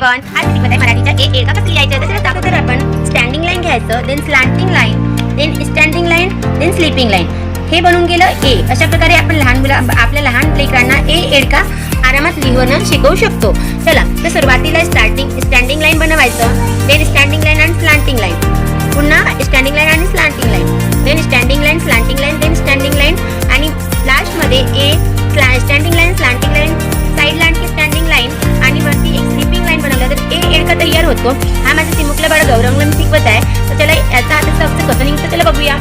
Everyone, आज मी शिकवत आहे मराठीच्या ए एका कसं लिहायचं. तसं अगोदर आपण स्टँडिंग लाईन घ्यायचं, then slanting line, then standing line, then sleeping line. हे बनून गेलं ए. अशा प्रकारे आपण आपल्या लहान लेकरांना ए एडका आरामात लिहणं शिकवू शकतो. चला, तर सुरुवातीला स्टँडिंग लाईन बनवायचं, देन स्टँडिंग लाईन आणि स्लॅन्टिंग लाईन, पुन्हा स्टँडिंग लाईन आणि slanting line, then standing line, slanting line, then standing line आणि लास्टमध्ये A standing line, slanting line, साईडला आणखी स्टँडिंग लाईन आणि वरती एक स्लीपिंग लाईन बनवलं तर ए एडका तयार होतो. हा माझा चिमुकला बाळ गौरवला मी शिकवत आहे. तर त्याला याचा आता कसं निघतं त्याला बघूया.